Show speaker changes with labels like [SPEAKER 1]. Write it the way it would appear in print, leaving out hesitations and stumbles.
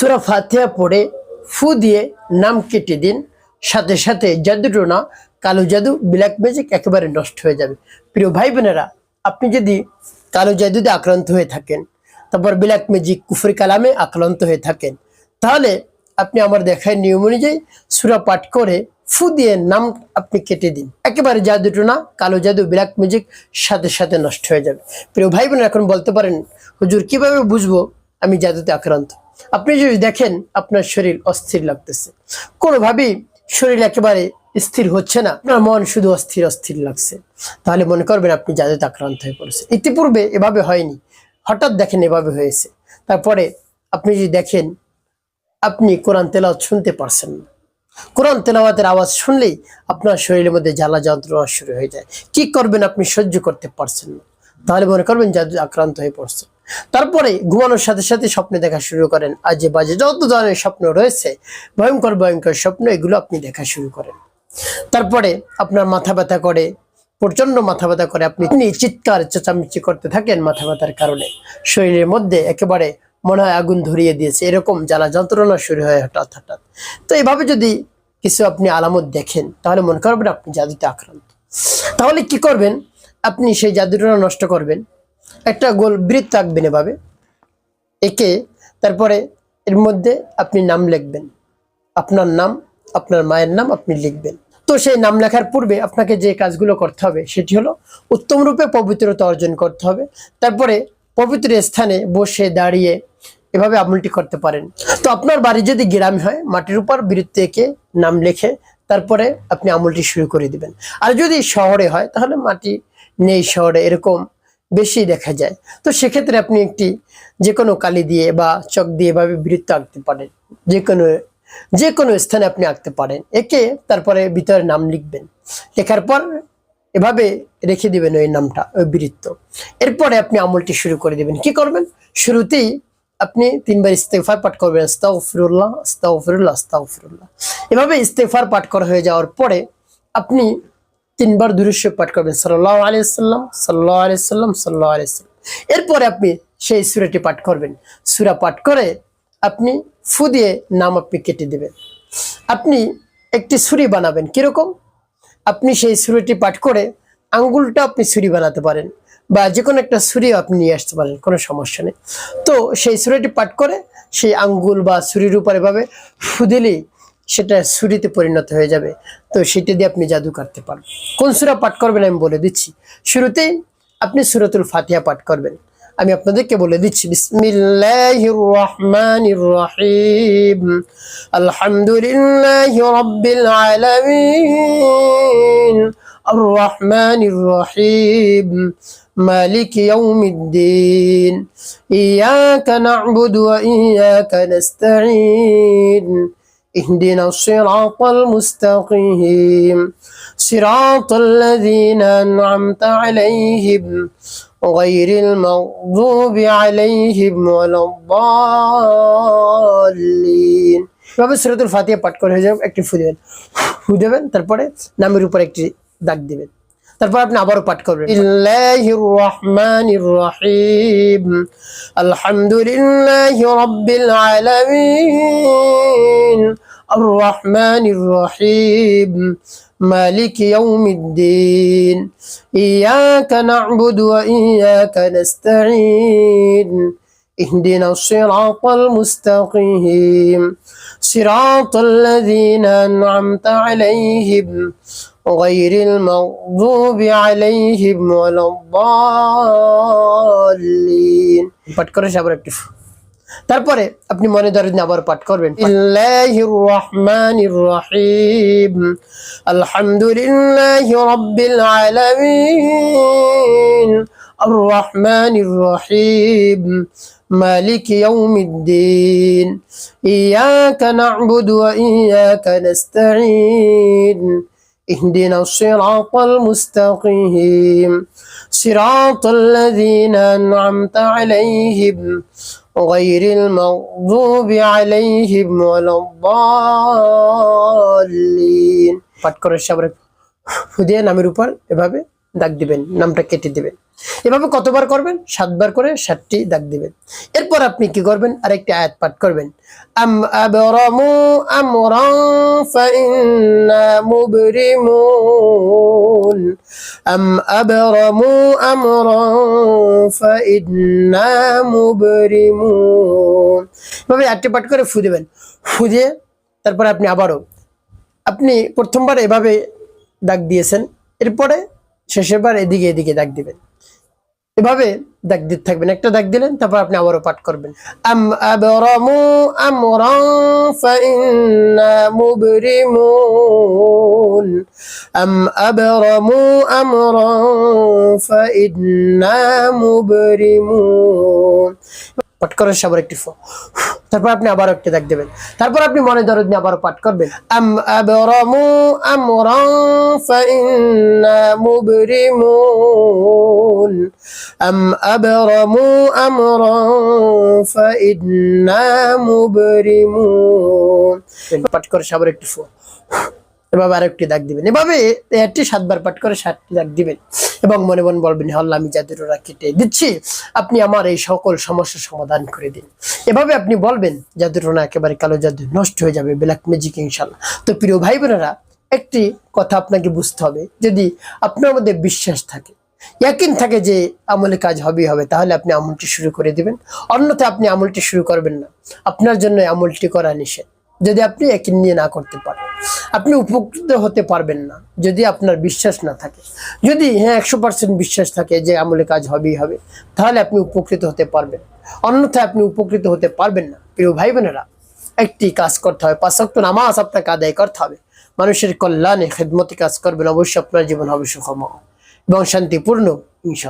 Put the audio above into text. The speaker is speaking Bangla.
[SPEAKER 1] সূরা ফাতিহা পড়ে ফু দিয়ে নাম কেটে দিন, সাথে সাথে জাদুটোনা, কালো জাদু, ব্ল্যাক ম্যাজিক একেবারে নষ্ট হয়ে যাবে। প্রিয় ভাই বোনেরা, আপনি যদি কালো জাদুতে আক্রান্ত হয়ে থাকেন, তারপর ব্ল্যাক ম্যাজিক, কুফরি কালামে আক্রান্ত হয়ে থাকেন, তাহলে আপনি আমার দেখায় নিয়ম অনুযায়ী সূরা পাঠ করে ফু দিয়ে নাম আপনি কেটে দিন, একেবারে জাদুটোনা, কালো জাদু, ব্ল্যাক ম্যাজিক সাথে সাথে নষ্ট হয়ে যাবে। প্রিয় ভাই বোনেরা, এখন বলতে পারেন হুজুর কিভাবে বুঝবো আমি জাদুতে আক্রান্ত? আপনি যদি দেখেন আপনার শরীর অস্থির লাগতেছে, কোনোভাবেই শরীর একেবারে স্থির হচ্ছে না, আপনার মন শুধু অস্থির অস্থির লাগছে, তাহলে মনে করবেন আপনি জাদুতে আক্রান্ত হয়ে পড়েছে। ইতিপূর্বে এভাবে হয়নি, হঠাৎ দেখেন এভাবে হয়েছে। তারপরে আপনি যদি দেখেন আপনি কোরআন তেলাওয়াত শুনতে পারছেন না, কোরআন তেলাওয়াতের আওয়াজ শুনলেই আপনার শরীরের মধ্যে জ্বালা যন্ত্রণা শুরু হয়ে যায়, কি করবেন আপনি সহ্য করতে পারছেন না, তাহলে মনে করবেন জাদু আক্রান্ত হয়ে পড়ছে। তারপরে ঘুমানোর সাথে সাথে স্বপ্নে দেখা শুরু করেন, আজে বাজে যত ধরনের স্বপ্ন রয়েছে, ভয়ঙ্কর ভয়ঙ্কর স্বপ্ন, এগুলো আপনি দেখা শুরু করেন। তারপরে আপনার মাথা ব্যথা করে, প্রচন্ড মাথা ব্যথা করে, আপনি চিৎকার চেঁচামেচি করতে থাকেন মাথা ব্যথার কারণে, শরীরের মধ্যে একেবারে মনে হয় আগুন ধরিয়ে দিয়েছে, এরকম জ্বালা যন্ত্রণা শুরু হয় হঠাৎ হঠাৎ। তো এইভাবে যদি কিছু আপনি আলামত দেখেন, তাহলে মনে করবেন আপনি জাদুতে আক্রান্ত। তাহলে কি করবেন? আপনি সেই জাদুটা নষ্ট করবেন, একটা গোল বৃত্ত আঁকবেন এভাবে একে, তারপরে এর মধ্যে আপনি নাম লিখবেন, আপনার নাম, আপনার মায়ের নাম আপনি লিখবেন। তো সেই নাম লেখার পূর্বে আপনাকে যে কাজগুলো করতে হবে সেটি হলো উত্তম রূপে পবিত্রতা অর্জন করতে হবে। তারপরে পবিত্র স্থানে বসে দাঁড়িয়ে এভাবে আমলটি করতে পারেন। তো আপনার বাড়ি যদি গ্রামে হয়, মাটির উপর বৃত্ত এঁকে নাম লিখে তারপরে আপনি আমলটি শুরু করে দিবেন। আর যদি শহরে হয়, তাহলে মাটি নেই শহরে, এরকম বেশি দেখা যায়, তো সেক্ষেত্রে আপনি একটি যে কোনো কালি দিয়ে বা চক দিয়ে এভাবে বৃত্ত আঁকতে পারেন, যে কোনো স্থানে আপনি আঁকতে পারেন, একে তারপরে ভিতরে নাম লিখবেন, লেখার পর এভাবে রেখে দিবেন ওই নামটা, ওই বৃত্ত। এরপরে আপনি আমলটি শুরু করে দিবেন। কি করবেন? শুরুতেই আপনি 3 বার ইস্তেগফার পাঠ করবেন, আস্তাগফিরুল্লাহ আস্তাগফিরুল্লাহ আস্তাগফিরুল্লাহ। এভাবে ইস্তেগফার পাঠ করা হয়ে যাওয়ার পরে আপনি 3 বার দুরূদ শরীফ পাঠ করবেন, সাল্লাল্লাহু আলাইহি ওয়াসাল্লাম সাল্লাল্লাহু আলাইহি ওয়াসাল্লাম সাল্লাল্লাহু আলাইহি ওয়াসাল্লাম। এরপরে আপনি সেই সূরাটি পাঠ করবেন। সূরা পাঠ করে আপনি ফু দিয়ে নাম আপনি কেটে দিবেন। আপনি একটি ছুরি বানাবেন। কিরকম? আপনি সেই ছুরিটি পাঠ করে আঙ্গুলটা আপনি ছুরি বানাতে পারেন, বা যে কোনো একটা ছুরি আপনি নিয়ে আসতে পারেন, কোনো সমস্যা নেই। তো সেই ছুরিটি পাঠ করে সেই আঙ্গুল বা ছুরির উপর এভাবে ফু দিলেই সেটা ছুরিতে পরিণত হয়ে যাবে। তো সেটা দিয়ে আপনি জাদু কাটতে পারবেন। কোন সূরা পাঠ করবেন আমি বলে দিচ্ছি। শুরুতেই আপনি সূরাতুল ফাতিহা পাঠ করবেন। আমি আপনাদেরকে বলে দিচ্ছি, বিসমিল্লাহির রহমানির রহিম, আলহামদুলিল্লাহি রাব্বিল আলামিন, আর রহমানির রহিম, মালিক ইয়াউমিদ্দিন, ইয়াকা না'বুদু ওয়া ইয়াকা নাস্তাঈন, اهدنا الصراط المستقيم صراط الذين أنعمت عليهم غير المغضوب عليهم ولا الضالين। এভাবে সূরাতুল ফাতিহা পাঠ করে হয়ে যাবে। একটি ফু দেবেন, তারপরে নামের উপর একটি দাগ দিবেন, তারপর আপনি আবারও পাঠ করবেন, বিসমিল্লাহির রহমানির রহিম, আলহামদুলিল্লাহি রাব্বিল আলামিন, আর রহমানির রহিম, মালিক ইয়াউমিদ্দিন, ইয়াকা না'বুদু ওয়া ইয়াকা নাস্তাঈন, اهدنا الصراط المستقيم صراط الذين أنعمت عليهم غير المغضوب عليهم ولا الضالين। পাঠ করে আবার একটু, তারপরে আপনি মনে ধরেন আবার পাঠ করবেন, বিসমিল্লাহির রহমানির রহিম, আলহামদুলিল্লাহি রাব্বিল আলামিন, আর রহমানির রহিম, মালিক ইয়াউমিদ্দিন, ইয়াকা না'বুদু ওয়া ইয়াকা নাস্তাঈন, اهدنا الصراط المستقيم صراط الذين أنعمت عليهم غير المغضوب عليهم ولا الضالين। পাঠ করে সাবরে ফুদিয়ে নামের উপর এভাবে দাগ দিবেন, নামটা কেটে দিবেন। এভাবে কতবার করবেন? 7 বার করে 7টি দাগ দিবেন। এরপর আপনি কি করবেন? আরেকটি আয়াত পাঠ করবেন, আম আবরামু আমরান ফাইন্না মুবরিমুন, আম আবরামু আমরান ফাইন্না মুবরিমুন। এভাবে আয়াতটি পাঠ করে ফু দিবেন। ফু দিয়ে তারপরে আপনি প্রথমবার এভাবে দাগ দিয়েছেন, এরপরে শেষের বার এদিকে এদিকে দাগ দিবেন। এভাবে দাগ দিতে থাকবেন। একটা দাগ দিলেন, তারপর আপনি আবারও পাঠ করবেন, আম আবরামু আমরান ফাইন্না মুবরিমুন, আম আবরামু আমরান ফাইন্না মুবরিমুন। পাঠ করার সবার একটি তারপর আপনি আবার একটা দাগ দেবেন। তারপর আপনি মনে দরদ নিয়ে আবারও পাঠ করবেন, আম আবরামু আমরান ফাইন্না মুবরিমুন, আম আবরামু আমরান ফাইন্না মুবরিমুন। পাঠ করে সবার একটি এভাবে আরেকটি দাগ দিবেন। এভাবে এটি 7 বার পাঠ করে 7টি দাগ দিবেন এবং মনে মনে বলবেন, আল্লাহ আমি জাদুটোনা কেটে দিচ্ছি, আপনি আমার এই সকল সমস্যার সমাধান করে দিন। এভাবে আপনি বলবেন, জাদুটোনা একেবারে কালো জাদু নষ্ট হয়ে যাবে, ব্ল্যাক ম্যাজিক ইনশাআল্লাহ। তো প্রিয় ভাই বোনেরা, একটি কথা আপনাকে বুঝতে হবে, যদি আপনার মধ্যে বিশ্বাস থাকে, ইয়াকিন থাকে যে আমলে কাজ হবে, তাহলে আপনি আমলটি শুরু করে দিবেন। অন্যথায় আপনি আমলটি শুরু করবেন না, আপনার জন্য আমলটি করা নিষেধ। যদি আপনি ইয়াকিন নিয়ে না করতে পারেন, আপনি উপকৃত হতে পারবেন না যদি আপনার বিশ্বাস না থাকে। যদি 100% বিশ্বাস থাকে যে আমলে কাজ হবে, তাহলে আপনি উপকৃত হতে পারবেন, অন্যথায় আপনি উপকৃত হতে পারবেন না। প্রিয় ভাই বোনেরা, একটি কাজ করতে হবে, 5 ওয়াক্ত নামাজ আপনাকে আদায় করতে হবে, মানুষের কল্যাণে খেদমতি কাজ করবেন, অবশ্যই আপনার জীবন হবে সুখময় এবং শান্তিপূর্ণ ইনশাআল্লাহ।